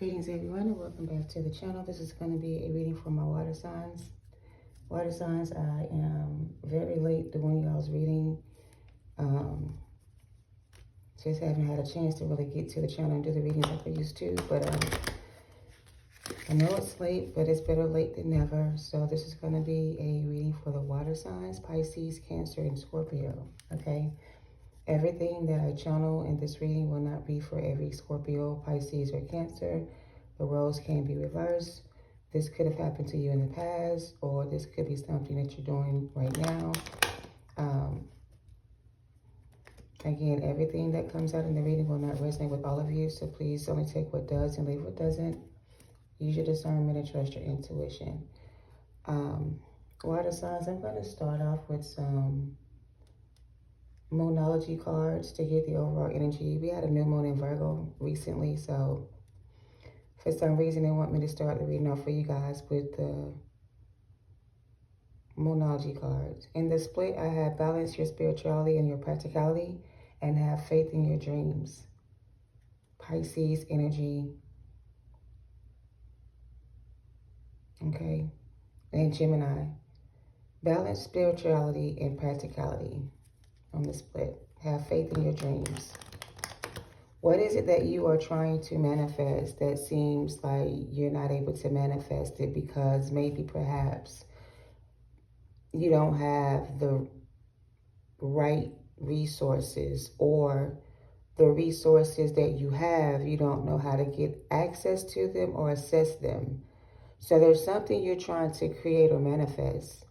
Greetings everyone and welcome back to the channel. This is going to be a reading for my water signs. Water signs, I am very late doing y'all's reading. Just haven't had a chance to really get to the channel and do the readings like I used to. But I know it's late, but it's better late than never. So this is going to be a reading for the water signs, Pisces, Cancer, and Scorpio. Okay. Everything that I channel in this reading will not be for every Scorpio, Pisces, or Cancer. The roles can be reversed. This could have happened to you in the past, or this could be something that you're doing right now. Again, everything that comes out in the reading will not resonate with all of you, so please only take what does and leave what doesn't. Use your discernment and trust your intuition. Water signs, I'm going to start off with some Moonology cards to get the overall energy. We had a new moon in Virgo recently, so for some reason they want me to start the reading off for you guys with the Moonology cards. In the split, I have balance your spirituality and your practicality and have faith in your dreams. Pisces energy. Okay. And Gemini. Balance spirituality and practicality. On the split, have faith in your dreams. What is it that you are trying to manifest that seems like you're not able to manifest it because maybe perhaps you don't have the right resources, or the resources that you have, you don't know how to get access to them or assess them. So there's something you're trying to create or manifest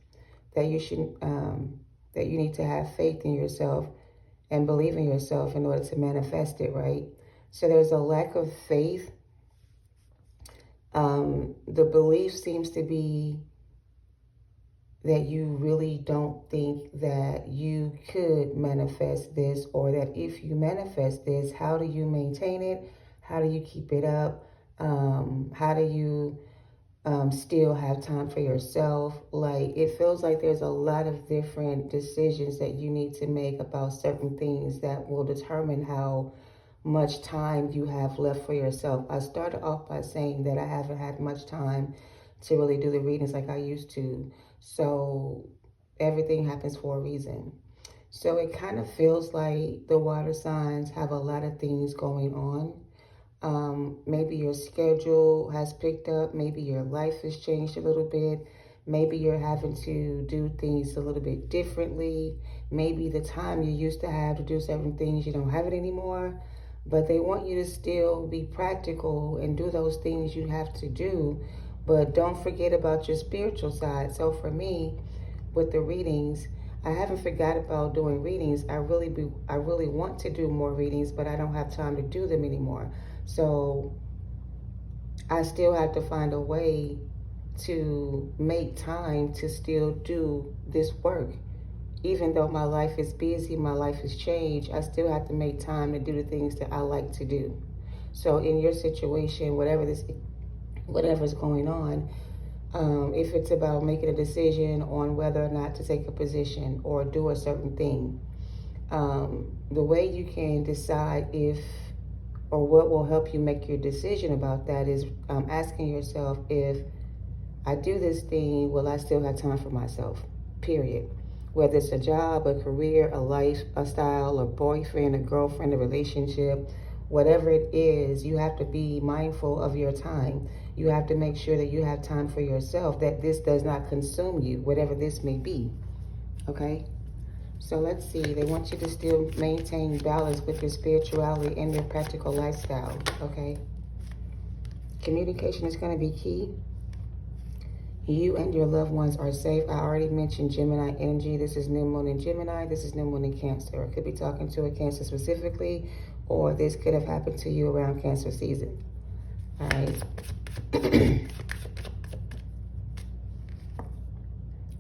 that you should that you need to have faith in yourself and believe in yourself in order to manifest it, right? So there's a lack of faith. The belief seems to be that you really don't think that you could manifest this, or that if you manifest this, how do you maintain it? How do you keep it up? How do you still have time for yourself? Like, it feels like there's a lot of different decisions that you need to make about certain things that will determine how much time you have left for yourself. I started off by saying that I haven't had much time to really do the readings like I used to. So everything happens for a reason. So it kind of feels like the water signs have a lot of things going on. Maybe your schedule has picked up. Maybe your life has changed a little bit. Maybe you're having to do things a little bit differently. Maybe the time you used to have to do certain things, you don't have it anymore. But they want you to still be practical and do those things you have to do. But don't forget about your spiritual side. So for me, with the readings, I haven't forgot about doing readings. I really want to do more readings, but I don't have time to do them anymore. So I still have to find a way to make time to still do this work. Even though my life is busy, my life has changed, I still have to make time to do the things that I like to do. So in your situation, whatever's going on, if it's about making a decision on whether or not to take a position or do a certain thing, the way you can decide if or what will help you make your decision about that is asking yourself, if I do this thing, will I still have time for myself? Period. Whether it's a job, a career, a lifestyle, a boyfriend, a girlfriend, a relationship, whatever it is, you have to be mindful of your time. You have to make sure that you have time for yourself, that this does not consume you, whatever this may be. Okay? So let's see. They want you to still maintain balance with your spirituality and your practical lifestyle. Okay? Communication is going to be key. You and your loved ones are safe. I already mentioned Gemini energy. This is new moon in Gemini. This is new moon in Cancer. I could be talking to a Cancer specifically, or this could have happened to you around Cancer season. All right.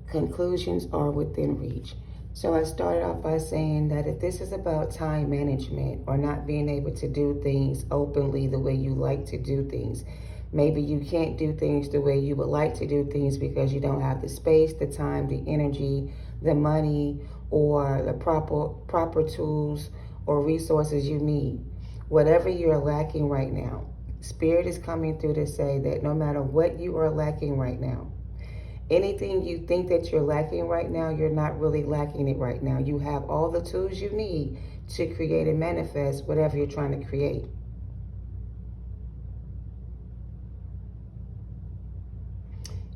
Conclusions are within reach. So I started off by saying that if this is about time management or not being able to do things openly the way you like to do things, maybe you can't do things the way you would like to do things because you don't have the space, the time, the energy, the money, or the proper tools or resources you need. Whatever you're lacking right now, Spirit is coming through to say that no matter what you are lacking right now, anything you think that you're lacking right now, you're not really lacking it right now. You have all the tools you need to create and manifest whatever you're trying to create.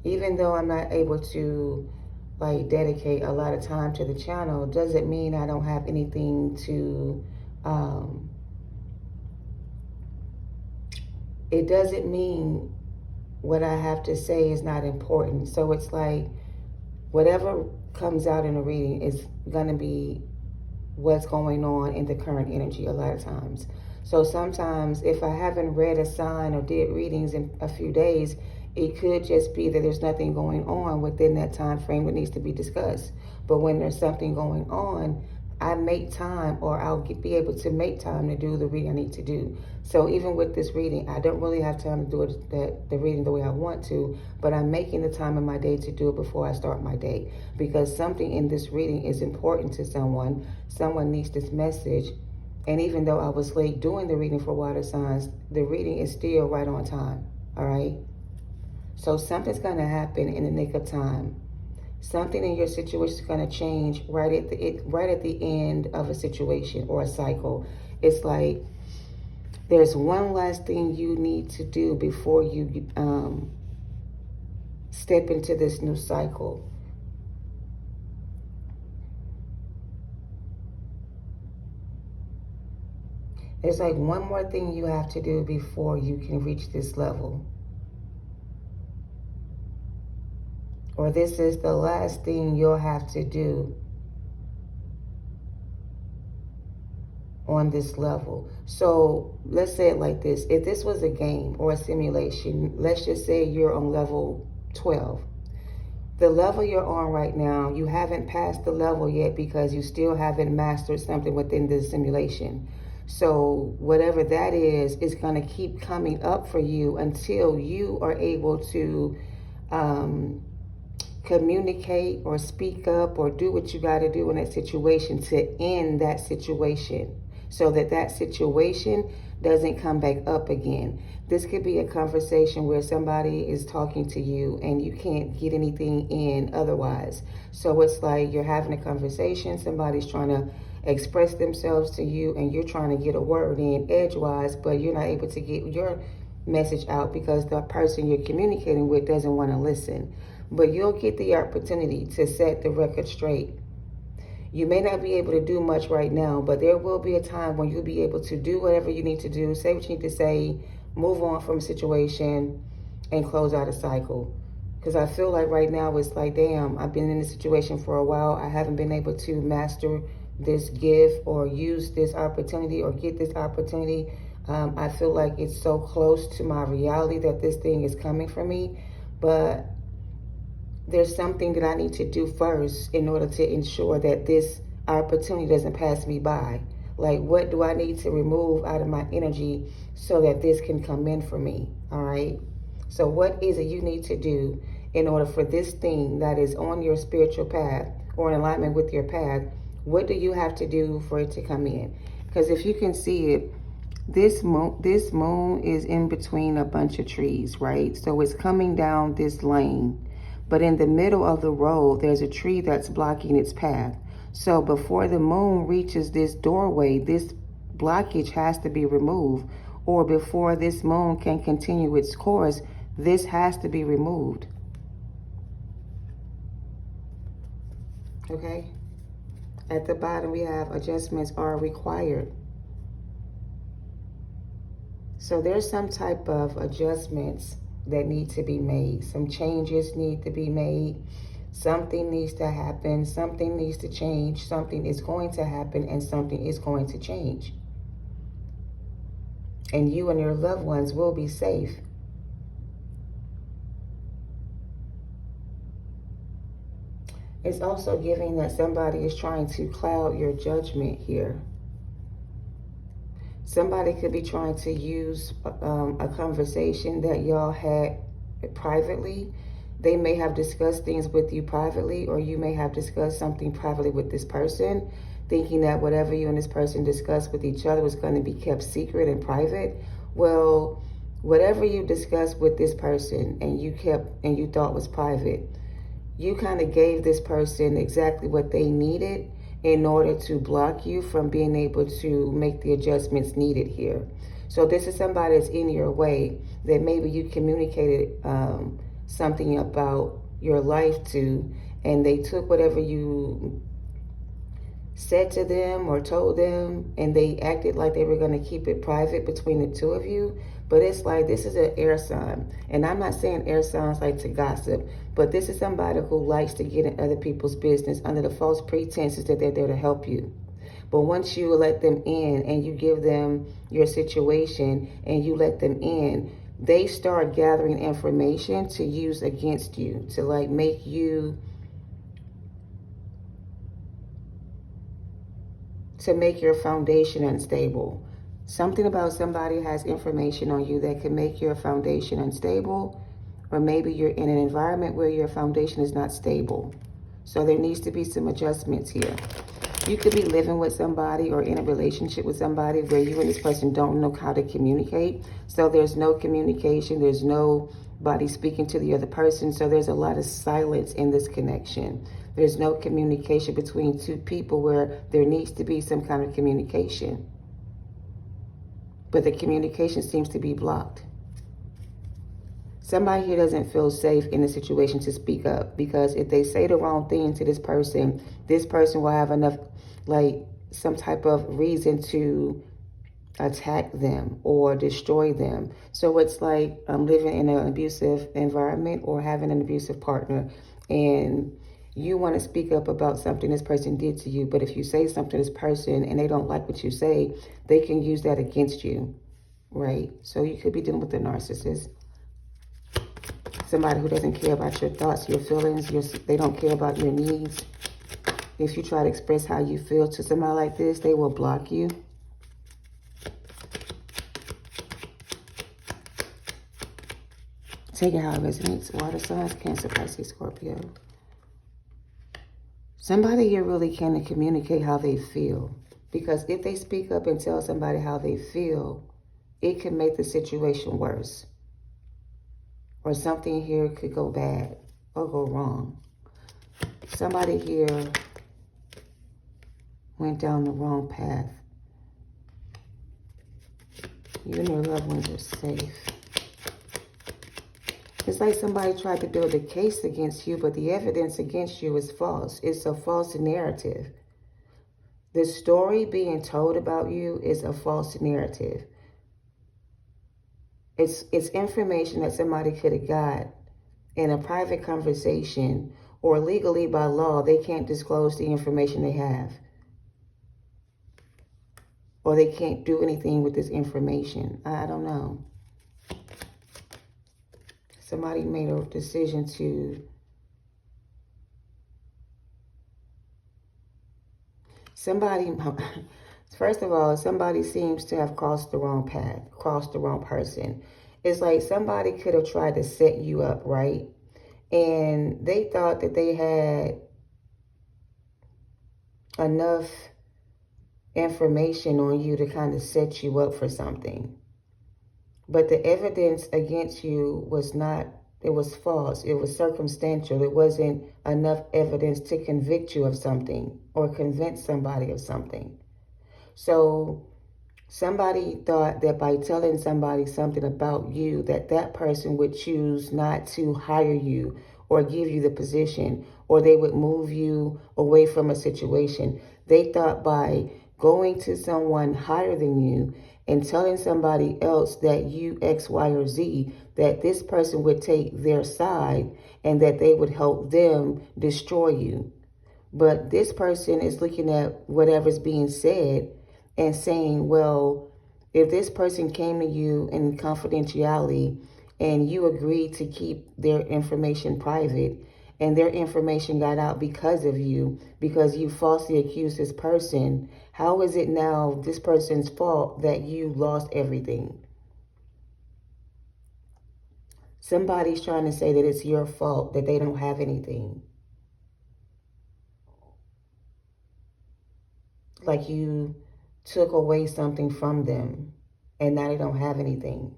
Even though I'm not able to like dedicate a lot of time to the channel, doesn't mean I don't have anything to it doesn't mean what I have to say is not important. So it's like whatever comes out in a reading is going to be what's going on in the current energy a lot of times. So sometimes if I haven't read a sign or did readings in a few days, it could just be that there's nothing going on within that time frame that needs to be discussed. But when there's something going on, I make time, or I'll be able to make time to do the reading I need to do. So even with this reading, I don't really have time to do the reading the way I want to, but I'm making the time in my day to do it before I start my day, because something in this reading is important to someone. Someone needs this message. And even though I was late doing the reading for water signs, the reading is still right on time. All right. So something's going to happen in the nick of time. Something in your situation is going to change right at the end of a situation or a cycle. It's like there's one last thing you need to do before you step into this new cycle. There's like one more thing you have to do before you can reach this level. Or this is the last thing you'll have to do on this level. So let's say it like this. If this was a game or a simulation, let's just say you're on level 12. The level you're on right now, you haven't passed the level yet because you still haven't mastered something within the simulation. So whatever that is going to keep coming up for you until you are able to communicate or speak up or do what you got to do in that situation to end that situation, so that that situation doesn't come back up again. This could be a conversation where somebody is talking to you and you can't get anything in otherwise. So it's like you're having a conversation, somebody's trying to express themselves to you and you're trying to get a word in edgewise, but you're not able to get your message out because the person you're communicating with doesn't want to listen. But you'll get the opportunity to set the record straight. You may not be able to do much right now, but there will be a time when you'll be able to do whatever you need to do, say what you need to say, move on from a situation, and close out a cycle. Because I feel like right now it's like, damn, I've been in this situation for a while. I haven't been able to master this gift or use this opportunity or get this opportunity. I feel like it's so close to my reality that this thing is coming for me. But there's something that I need to do first in order to ensure that this opportunity doesn't pass me by. Like, what do I need to remove out of my energy so that this can come in for me? All right. So what is it you need to do in order for this thing that is on your spiritual path or in alignment with your path? What do you have to do for it to come in? Because if you can see it, this moon is in between a bunch of trees, right? So it's coming down this lane. But in the middle of the road, there's a tree that's blocking its path. So before the moon reaches this doorway, this blockage has to be removed. Or before this moon can continue its course, this has to be removed. Okay? At the bottom, we have adjustments are required. So there's some type of adjustments that need to be made. Some changes need to be made. Something needs to happen. Something needs to change. Something is going to happen and something is going to change. And you and your loved ones will be safe. It's also giving that somebody is trying to cloud your judgment here. Somebody could be trying to use a conversation that y'all had privately. They may have discussed things with you privately, or you may have discussed something privately with this person, thinking that whatever you and this person discussed with each other was going to be kept secret and private. Well, whatever you discussed with this person and you kept and you thought was private, you kind of gave this person exactly what they needed in order to block you from being able to make the adjustments needed here. So this is somebody that's in your way that maybe you communicated something about your life to, and they took whatever you said to them or told them, and they acted like they were going to keep it private between the two of you. But it's like, this is an air sign, and I'm not saying air signs like to gossip, but this is somebody who likes to get in other people's business under the false pretenses that they're there to help you. But once you let them in and you give them your situation and you let them in, they start gathering information to use against you, to like make you, to make your foundation unstable. Something about somebody has information on you that can make your foundation unstable, or maybe you're in an environment where your foundation is not stable. So there needs to be some adjustments here. You could be living with somebody or in a relationship with somebody where you and this person don't know how to communicate. So there's no communication, there's nobody speaking to the other person. So there's a lot of silence in this connection. There's no communication between two people where there needs to be some kind of communication. But the communication seems to be blocked. Somebody here doesn't feel safe in a situation to speak up, because if they say the wrong thing to this person will have enough, like, some type of reason to attack them or destroy them. So it's like living in an abusive environment or having an abusive partner, and you want to speak up about something this person did to you, but if you say something to this person and they don't like what you say, they can use that against you, right? So you could be dealing with a narcissist. Somebody who doesn't care about your thoughts, your feelings, they don't care about your needs. If you try to express how you feel to somebody like this, they will block you. Take it how it resonates. Water signs, Cancer, Pisces, Scorpio. Somebody here really can communicate how they feel. Because if they speak up and tell somebody how they feel, it can make the situation worse. Or something here could go bad or go wrong. Somebody here went down the wrong path. You and your loved ones are safe. It's like somebody tried to build a case against you, but the evidence against you is false. It's a false narrative. The story being told about you is a false narrative. It's information that somebody could have got in a private conversation, or legally by law, they can't disclose the information they have. Or they can't do anything with this information. I don't know. Somebody made a decision to first of all, somebody seems to have crossed the wrong path, crossed the wrong person. It's like somebody could have tried to set you up, right? And they thought that they had enough information on you to kind of set you up for something. But the evidence against you was not, it was false. It was circumstantial. It wasn't enough evidence to convict you of something or convince somebody of something. So somebody thought that by telling somebody something about you, that that person would choose not to hire you or give you the position, or they would move you away from a situation. They thought by going to someone higher than you and telling somebody else that you X, Y, or Z, that this person would take their side and that they would help them destroy you. But this person is looking at whatever's being said and saying, well, if this person came to you in confidentiality and you agreed to keep their information private, and their information got out because of you, because you falsely accused this person, how is it now this person's fault that you lost everything? Somebody's trying to say that it's your fault that they don't have anything. Like you took away something from them and now they don't have anything.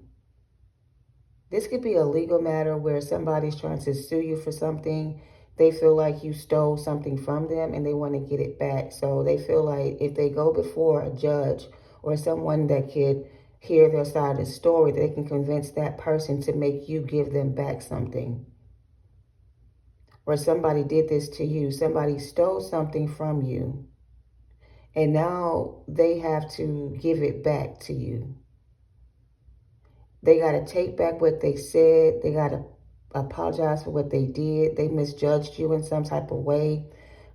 This could be a legal matter where somebody's trying to sue you for something. They feel like you stole something from them and they want to get it back. So they feel like if they go before a judge or someone that could hear their side of the story, they can convince that person to make you give them back something. Or somebody did this to you. Somebody stole something from you. And now they have to give it back to you. They got to take back what they said. They got to apologize for what they did. They misjudged you in some type of way.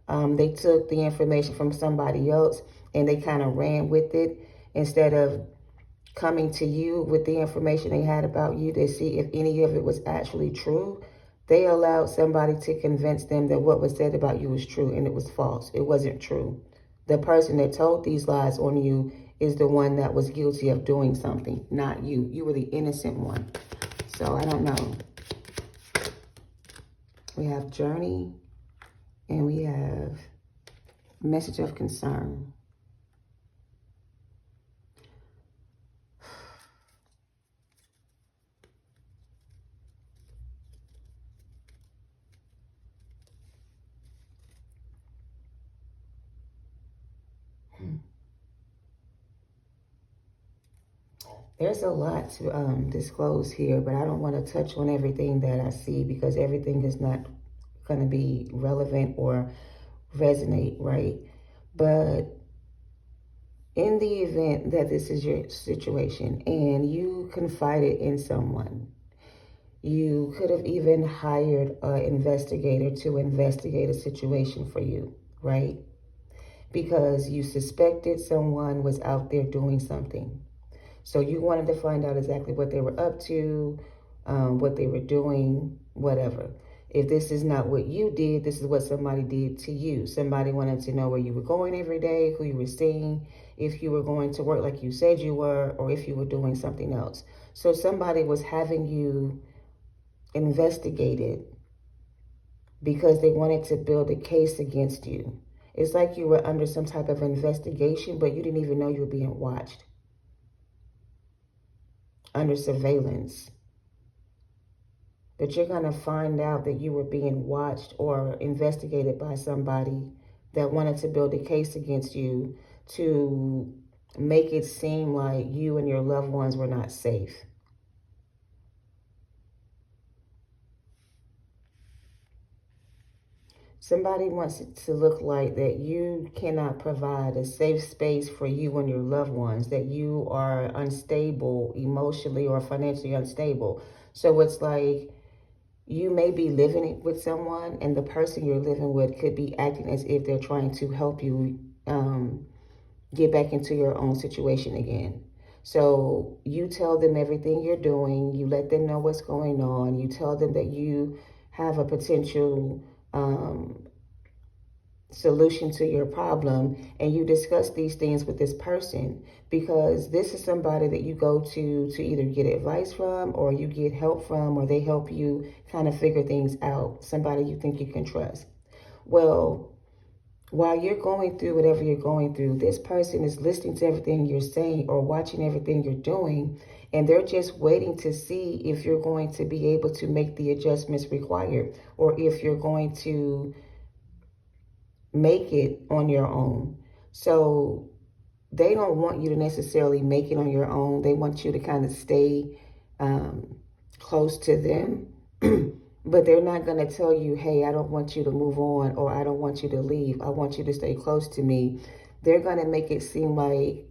They took the information from somebody else and they kind of ran with it instead of coming to you with the information they had about you to see if any of it was actually true. They allowed somebody to convince them that what was said about you was true, and it was false. It wasn't true. The person that told these lies on you is the one that was guilty of doing something, not you. You were the innocent one. So I don't know. We have journey and we have message of concern. There's a lot to disclose here, but I don't want to touch on everything that I see because everything is not going to be relevant or resonate, right? But in the event that this is your situation and you confided in someone, you could have even hired an investigator to investigate a situation for you, right? Because you suspected someone was out there doing something. So you wanted to find out exactly what they were up to, what they were doing, whatever. If this is not what you did, this is what somebody did to you. Somebody wanted to know where you were going every day, who you were seeing, if you were going to work like you said you were, or if you were doing something else. So somebody was having you investigated because they wanted to build a case against you. It's like you were under some type of investigation, but you didn't even know you were being watched, under surveillance. But you're going to find out that you were being watched or investigated by somebody that wanted to build a case against you to make it seem like you and your loved ones were not safe. Somebody wants it to look like that you cannot provide a safe space for you and your loved ones, that you are unstable emotionally or financially unstable. So it's like you may be living with someone and the person you're living with could be acting as if they're trying to help you get back into your own situation again. So you tell them everything you're doing. You let them know what's going on. You tell them that you have a potential solution to your problem, and you discuss these things with this person because this is somebody that you go to either get advice from or you get help from, or they help you kind of figure things out. Somebody you think you can trust. Well, while you're going through whatever you're going through, this person is listening to everything you're saying or watching everything you're doing, and they're just waiting to see if you're going to be able to make the adjustments required or if you're going to make it on your own. So they don't want you to necessarily make it on your own. They want you to kind of stay close to them. But they're not going to tell you, hey, I don't want you to move on, or I don't want you to leave. I want you to stay close to me. They're going to make it seem like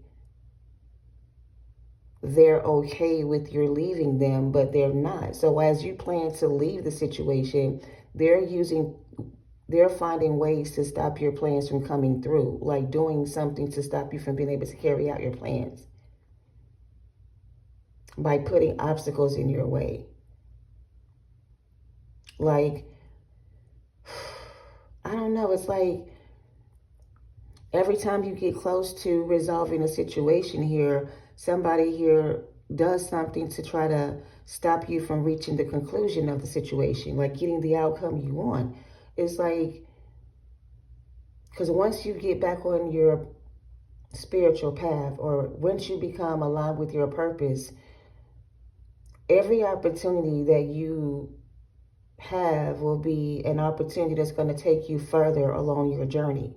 they're okay with your leaving them, but they're not. So as you plan to leave the situation, they're finding ways to stop your plans from coming through, like doing something to stop you from being able to carry out your plans by putting obstacles in your way. Like, I don't know, it's like every time you get close to resolving a situation here, somebody here does something to try to stop you from reaching the conclusion of the situation, like getting the outcome you want. It's like, because once you get back on your spiritual path, or once you become aligned with your purpose, Every opportunity that you have will be an opportunity that's going to take you further along your journey.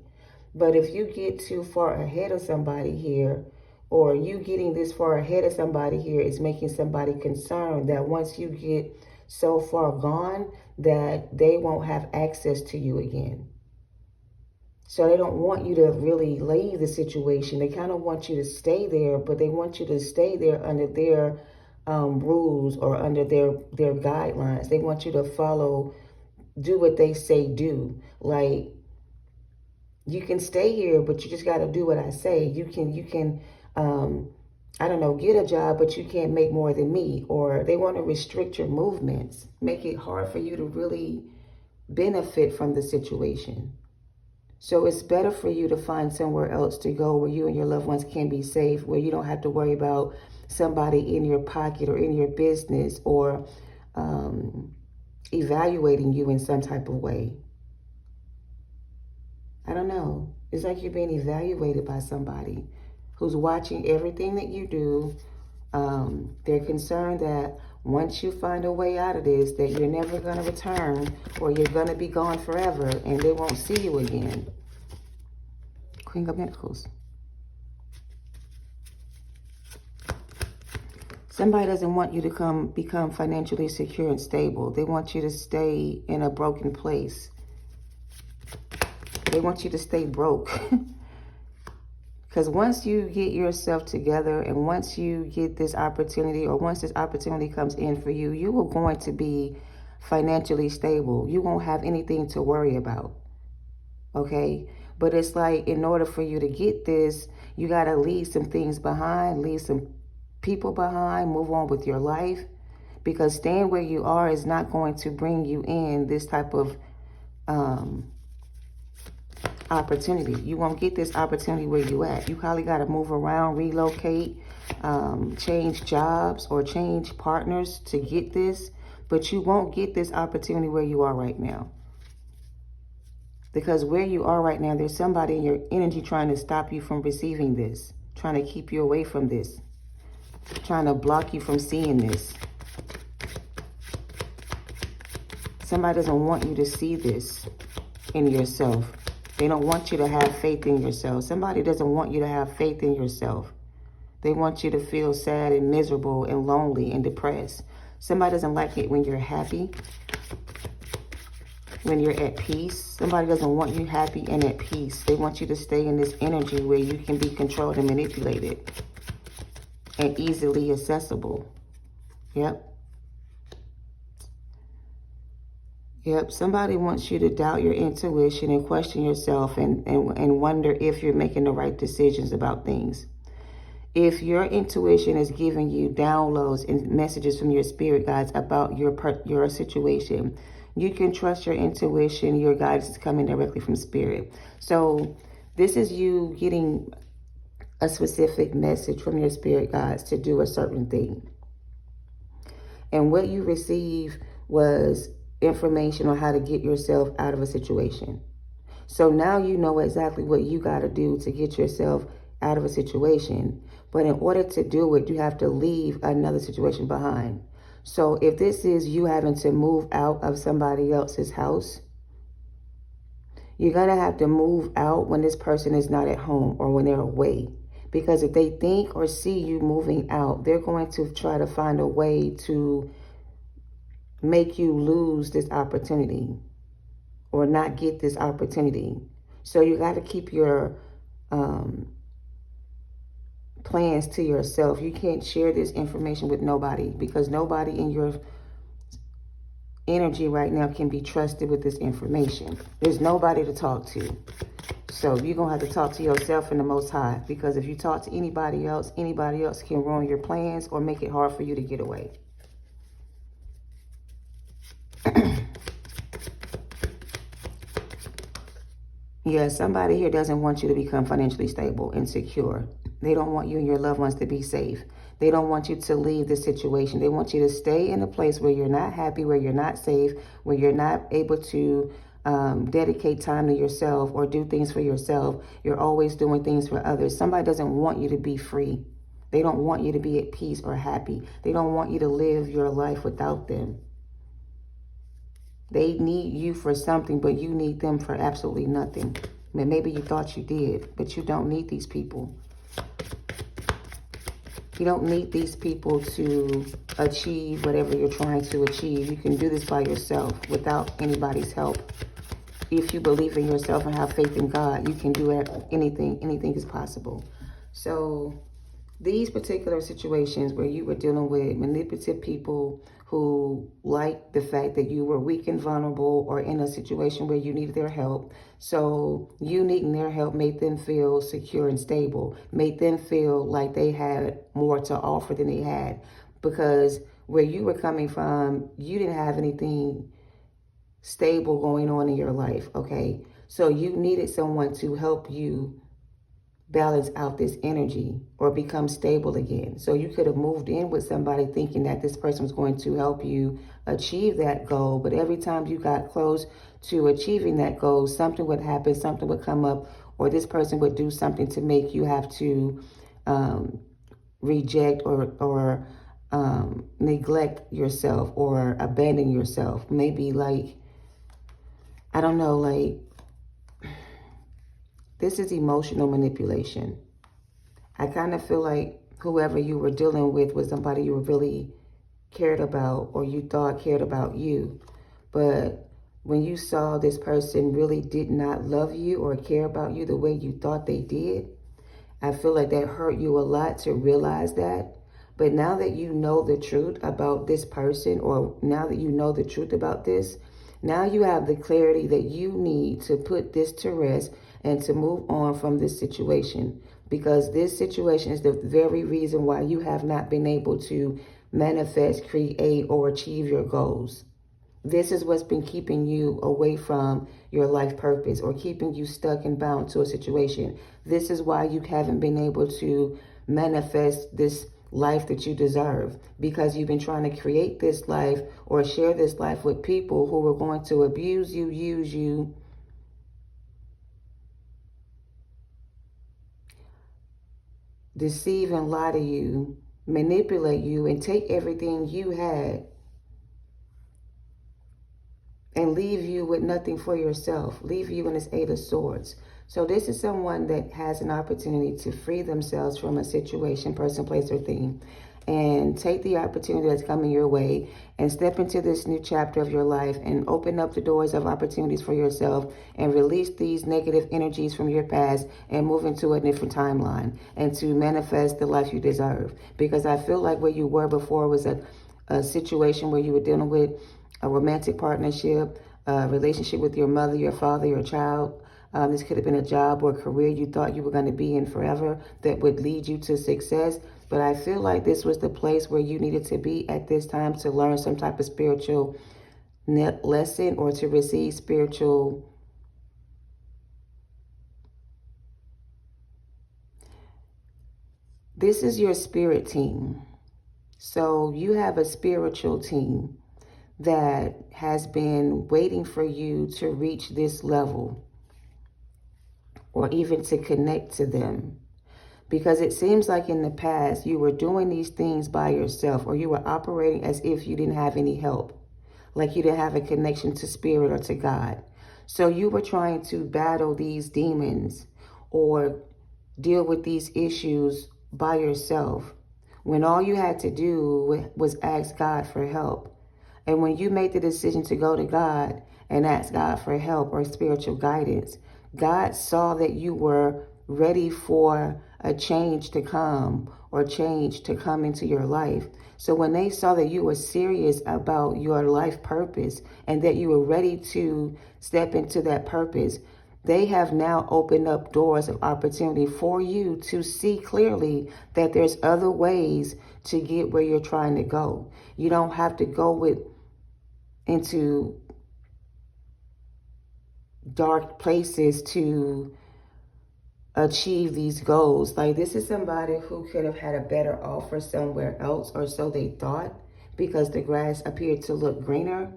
But if you get too far ahead of somebody here, or you getting this far ahead of somebody here is making somebody concerned that once you get so far gone that they won't have access to you again. So they don't want you to really leave the situation. They kind of want you to stay there, but they want you to stay there under their rules or under their guidelines. They want you to follow, do what they say do. Like, you can stay here, but you just got to do what I say. You can, I don't know, get a job, but you can't make more than me. Or they want to restrict your movements, make it hard for you to really benefit from the situation. So it's better for you to find somewhere else to go where you and your loved ones can be safe, where you don't have to worry about somebody in your pocket or in your business or evaluating you in some type of way. I don't know. It's like you're being evaluated by somebody who's watching everything that you do. They're concerned that once you find a way out of this, that you're never going to return or you're going to be gone forever and they won't see you again. Queen of Pentacles. Somebody doesn't want you to become financially secure and stable. They want you to stay in a broken place. They want you to stay broke. Because once you get yourself together and once you get this opportunity, or once this opportunity comes in for you, you are going to be financially stable. You won't have anything to worry about. Okay? But it's like, in order for you to get this, you got to leave some things behind, leave some people behind, move on with your life. Because staying where you are is not going to bring you in this type of opportunity. You won't get this opportunity where you at. You probably got to move around, relocate, change jobs or change partners to get this, but you won't get this opportunity where you are right now. Because where you are right now, there's somebody in your energy trying to stop you from receiving this, trying to keep you away from this, trying to block you from seeing this. Somebody doesn't want you to see this in yourself. They don't want you to have faith in yourself. Somebody doesn't want you to have faith in yourself. They want you to feel sad and miserable and lonely and depressed. Somebody doesn't like it when you're happy, when you're at peace. Somebody doesn't want you happy and at peace. They want you to stay in this energy where you can be controlled and manipulated and easily accessible. Yep. Yep, somebody wants you to doubt your intuition and question yourself and wonder if you're making the right decisions about things. If your intuition is giving you downloads and messages from your spirit guides about your situation, you can trust your intuition. Your guidance is coming directly from spirit. So this is you getting a specific message from your spirit guides to do a certain thing. And what you receive was information on how to get yourself out of a situation. So now you know exactly what you got to do to get yourself out of a situation. But in order to do it, you have to leave another situation behind. So if this is you having to move out of somebody else's house, you're going to have to move out when this person is not at home or when they're away. Because if they think or see you moving out, they're going to try to find a way to make you lose this opportunity or not get this opportunity. So you got to keep your plans to yourself. You can't share this information with nobody, because nobody in your energy right now can be trusted with this information. There's nobody to talk to. So you're going to have to talk to yourself and the Most High, because if you talk to anybody else can ruin your plans or make it hard for you to get away. Yeah, somebody here doesn't want you to become financially stable and secure. They don't want you and your loved ones to be safe. They don't want you to leave this situation. They want you to stay in a place where you're not happy, where you're not safe, where you're not able to dedicate time to yourself or do things for yourself. You're always doing things for others. Somebody doesn't want you to be free. They don't want you to be at peace or happy. They don't want you to live your life without them. They need you for something, but you need them for absolutely nothing. Maybe you thought you did, but you don't need these people. You don't need these people to achieve whatever you're trying to achieve. You can do this by yourself without anybody's help. If you believe in yourself and have faith in God, you can do anything. Anything is possible. So these particular situations where you were dealing with manipulative people who liked the fact that you were weak and vulnerable or in a situation where you needed their help. So you needing their help made them feel secure and stable, made them feel like they had more to offer than they had, because where you were coming from, you didn't have anything stable going on in your life, okay? So you needed someone to help you balance out this energy or become stable again. So you could have moved in with somebody thinking that this person was going to help you achieve that goal, but every time you got close to achieving that goal, something would happen, something would come up, or this person would do something to make you have to reject or neglect yourself or abandon yourself. Maybe like, I don't know, like, this is emotional manipulation. I kind of feel like whoever you were dealing with was somebody you really cared about or you thought cared about you. But when you saw this person really did not love you or care about you the way you thought they did, I feel like that hurt you a lot to realize that. But now that you know the truth about this person, or now that you know the truth about this, now you have the clarity that you need to put this to rest and to move on from this situation. Because this situation is the very reason why you have not been able to manifest, create, or achieve your goals. This is what's been keeping you away from your life purpose or keeping you stuck and bound to a situation. This is why you haven't been able to manifest this life that you deserve, because you've been trying to create this life or share this life with people who are going to abuse you, use you, deceive and lie to you, manipulate you, and take everything you had and leave you with nothing for yourself, leave you in this Eight of Swords. So this is someone that has an opportunity to free themselves from a situation, person, place, or thing, and take the opportunity that's coming your way and step into this new chapter of your life and open up the doors of opportunities for yourself and release these negative energies from your past and move into a different timeline and to manifest the life you deserve. Because I feel like where you were before was a situation where you were dealing with a romantic partnership, a relationship with your mother, your father, your child. This could have been a job or a career you thought you were going to be in forever that would lead you to success. But I feel like this was the place where you needed to be at this time to learn some type of spiritual lesson or to receive spiritual this is your spirit team. So you have a spiritual team that has been waiting for you to reach this level or even to connect to them. Because it seems like in the past you were doing these things by yourself, or you were operating as if you didn't have any help, like you didn't have a connection to spirit or to God. So you were trying to battle these demons or deal with these issues by yourself, when all you had to do was ask God for help. And when you made the decision to go to God and ask God for help or spiritual guidance, God saw that you were ready for a change to come or change to come into your life. So when they saw that you were serious about your life purpose and that you were ready to step into that purpose, they have now opened up doors of opportunity for you to see clearly that there's other ways to get where you're trying to go. You don't have to go into dark places to achieve these goals. Like, this is somebody who could have had a better offer somewhere else, or so they thought, because the grass appeared to look greener.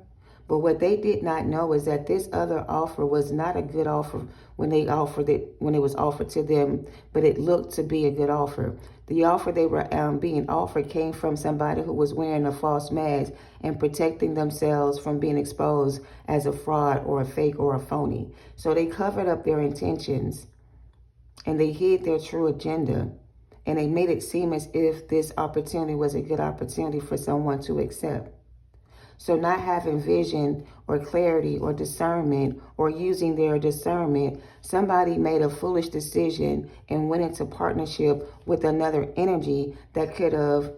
But what they did not know is that this other offer was not a good offer when they offered it, when it was offered to them, but it looked to be a good offer. The offer they were being offered came from somebody who was wearing a false mask and protecting themselves from being exposed as a fraud or a fake or a phony. So they covered up their intentions and they hid their true agenda. And they made it seem as if this opportunity was a good opportunity for someone to accept. So not having vision or clarity or discernment or using their discernment, somebody made a foolish decision and went into partnership with another energy that could have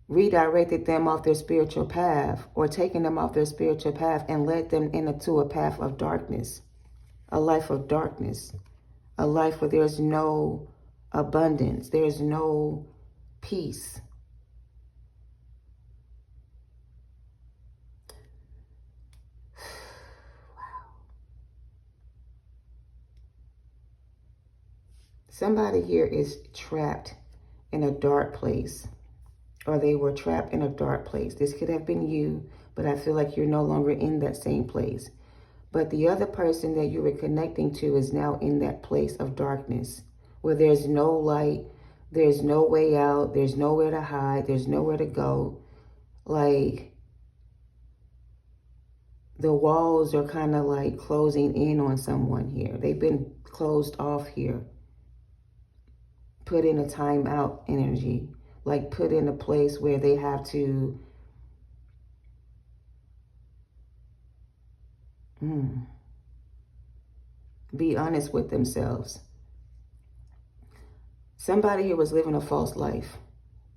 redirected them off their spiritual path or taken them off their spiritual path and led them into a path of darkness, a life of darkness, a life where there's no abundance, there's no peace. Somebody here is trapped in a dark place, or they were trapped in a dark place. This could have been you, but I feel like you're no longer in that same place. But the other person that you were connecting to is now in that place of darkness, where there's no light, there's no way out, there's nowhere to hide, there's nowhere to go. Like, the walls are kind of like closing in on someone here. They've been closed off here. Put in a timeout energy, like put in a place where they have to be honest with themselves. Somebody here was living a false life.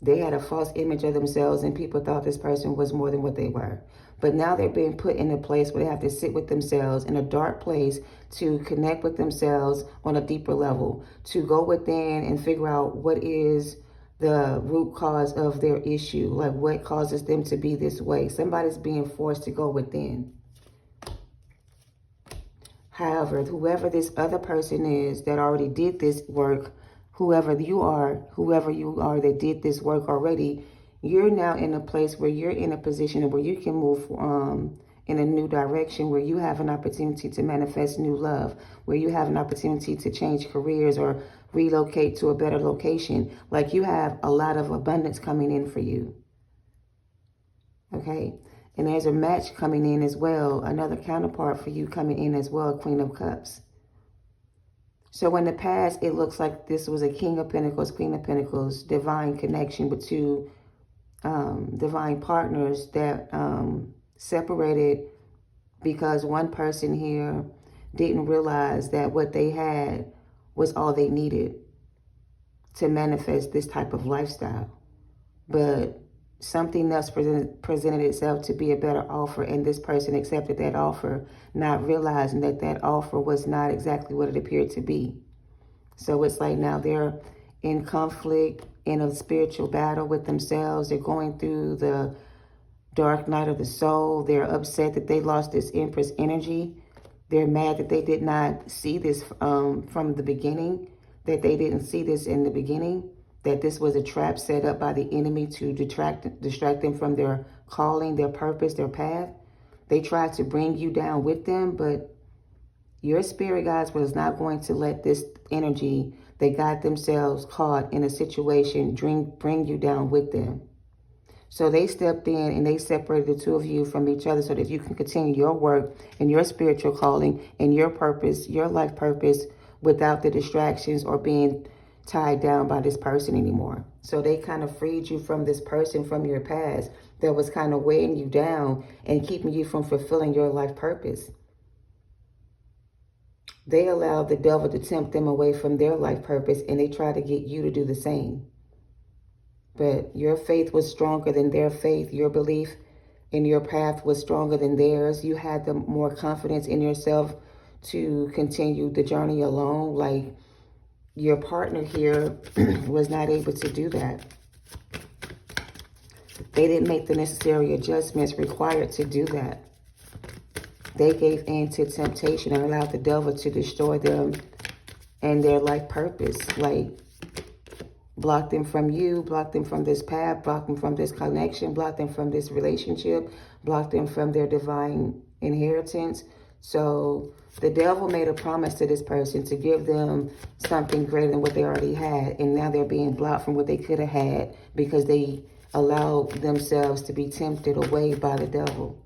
They had a false image of themselves and people thought this person was more than what they were. But now they're being put in a place where they have to sit with themselves in a dark place to connect with themselves on a deeper level, to go within and figure out what is the root cause of their issue, like what causes them to be this way. Somebody's being forced to go within. However, whoever this other person is that already did this work, whoever you are that did this work already, you're now in a place where you're in a position where you can move in a new direction, where you have an opportunity to manifest new love, where you have an opportunity to change careers or relocate to a better location. Like, you have a lot of abundance coming in for you. Okay? And there's a match coming in as well, another counterpart for you coming in as well, Queen of Cups. So in the past, it looks like this was a King of Pentacles, Queen of Pentacles, divine connection with two divine partners that separated because one person here didn't realize that what they had was all they needed to manifest this type of lifestyle. But something else presented itself to be a better offer, and this person accepted that offer, not realizing that that offer was not exactly what it appeared to be. So it's like now they're in conflict, in a spiritual battle with themselves. They're going through the dark night of the soul. They're upset that they lost this Empress energy. They're mad that they did not see this from the beginning, that they didn't see this in the beginning, that this was a trap set up by the enemy to distract them from their calling, their purpose, their path. They tried to bring you down with them, but your spirit guides was not going to let this energy that got themselves caught in a situation bring you down with them. So they stepped in and they separated the two of you from each other so that you can continue your work and your spiritual calling and your purpose, your life purpose, without the distractions or being tied down by this person anymore. So they kind of freed you from this person from your past that was kind of weighing you down and keeping you from fulfilling your life purpose. They allowed the devil to tempt them away from their life purpose, and they tried to get you to do the same. But your faith was stronger than their faith. Your belief in your path was stronger than theirs. You had the more confidence in yourself to continue the journey alone. Like, your partner here was not able to do that. They didn't make the necessary adjustments required to do that. They gave in to temptation and allowed the devil to destroy them and their life purpose. Like, block them from you, block them from this path, block them from this connection, block them from this relationship, block them from their divine inheritance. So the devil made a promise to this person to give them something greater than what they already had. And now they're being blocked from what they could have had because they allowed themselves to be tempted away by the devil.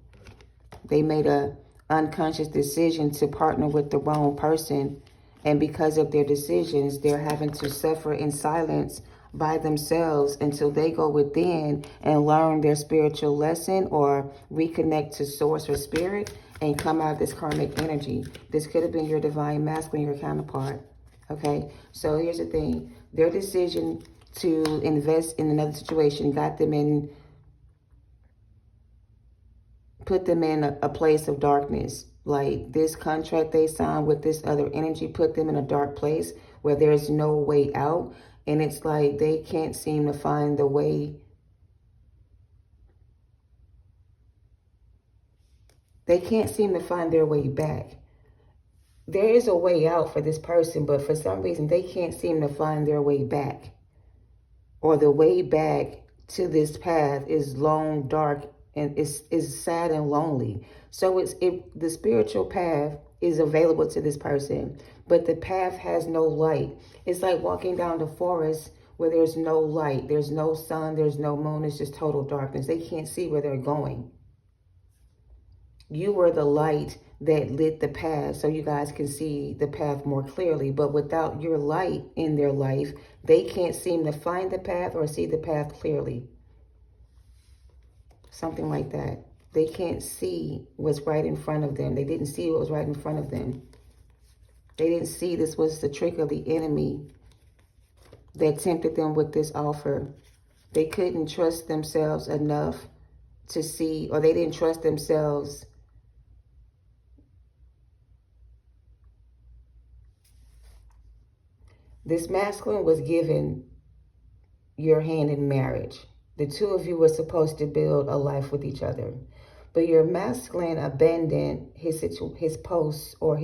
They made a unconscious decision to partner with the wrong person. And because of their decisions, they're having to suffer in silence by themselves until they go within and learn their spiritual lesson or reconnect to source or spirit and come out of this karmic energy. This could have been your divine masculine, your counterpart. Okay, so here's the thing. Their decision to invest in another situation got them in, put them in a place of darkness. Like this contract they signed with this other energy put them in a dark place where there's no way out. And it's like they can't seem to find the way. They can't seem to find their way back. There is a way out for this person, but for some reason they can't seem to find their way back. Or the way back to this path is long, dark, and is sad and lonely. So the spiritual path is available to this person, but the path has no light. It's like walking down the forest where there's no light, there's no sun, there's no moon, it's just total darkness. They can't see where they're going. You were the light that lit the path so you guys can see the path more clearly. But without your light in their life, they can't seem to find the path or see the path clearly. Something like that. They can't see what's right in front of them. They didn't see what was right in front of them. They didn't see this was the trick of the enemy that tempted them with this offer. They couldn't trust themselves enough to see, or they didn't trust themselves. This masculine was given your hand in marriage. The two of you were supposed to build a life with each other. But your masculine abandoned his posts or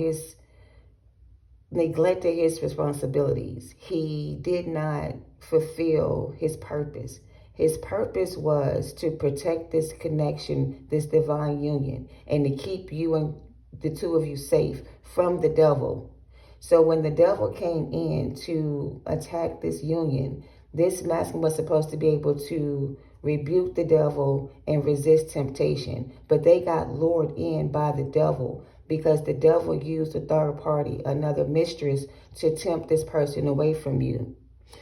neglected his responsibilities. He did not fulfill his purpose. His purpose was to protect this connection, this divine union, and to keep you and the two of you safe from the devil. So when the devil came in to attack this union, this masculine was supposed to be able to rebuke the devil and resist temptation. But they got lured in by the devil because the devil used a third party, another mistress, to tempt this person away from you.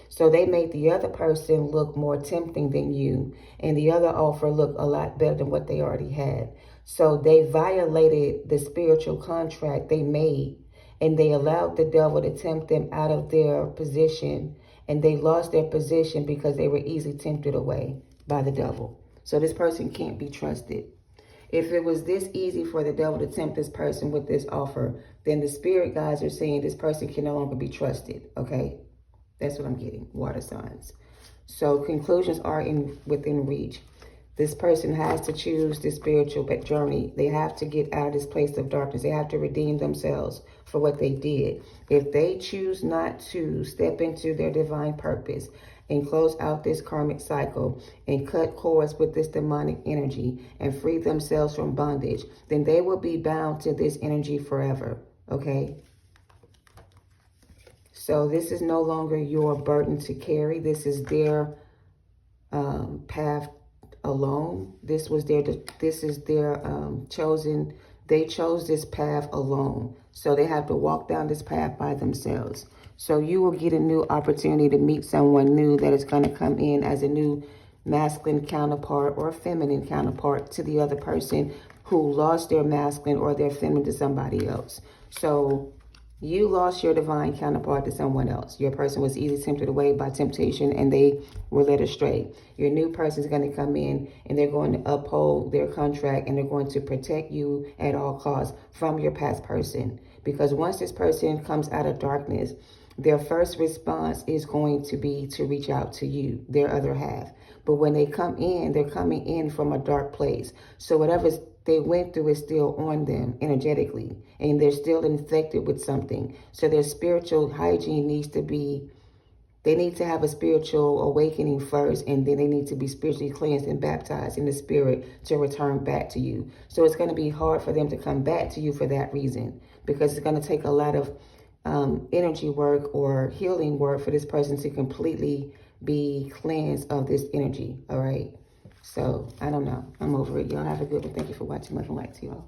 So they made the other person look more tempting than you, and the other offer look a lot better than what they already had. So they violated the spiritual contract they made, and they allowed the devil to tempt them out of their position, and they lost their position because they were easily tempted away by the devil. So this person can't be trusted. If it was this easy for the devil to tempt this person with this offer, then the spirit guides are saying this person can no longer be trusted, okay? That's what I'm getting, water signs. So conclusions are within reach. This person has to choose this spiritual journey. They have to get out of this place of darkness. They have to redeem themselves for what they did. If they choose not to step into their divine purpose and close out this karmic cycle and cut cords with this demonic energy and free themselves from bondage, then they will be bound to this energy forever, okay? So this is no longer your burden to carry. This is their path alone. This is their chosen. They chose this path alone. So they have to walk down this path by themselves. So you will get a new opportunity to meet someone new that is going to come in as a new masculine counterpart or feminine counterpart to the other person who lost their masculine or their feminine to somebody else. So you lost your divine counterpart to someone else. Your person was easily tempted away by temptation and they were led astray. Your new person is going to come in and they're going to uphold their contract and they're going to protect you at all costs from your past person. Because once this person comes out of darkness, their first response is going to be to reach out to you, their other half. But when they come in, they're coming in from a dark place. So whatever they went through is still on them energetically, and they're still infected with something. So their spiritual hygiene needs to be They need to have a spiritual awakening first, and then they need to be spiritually cleansed and baptized in the spirit to return back to you. So it's going to be hard for them to come back to you for that reason, because it's going to take a lot of energy work or healing work for this person to completely be cleansed of this energy. All right. So I don't know. I'm over it. Y'all have a good one. Thank you for watching. Love and light to y'all.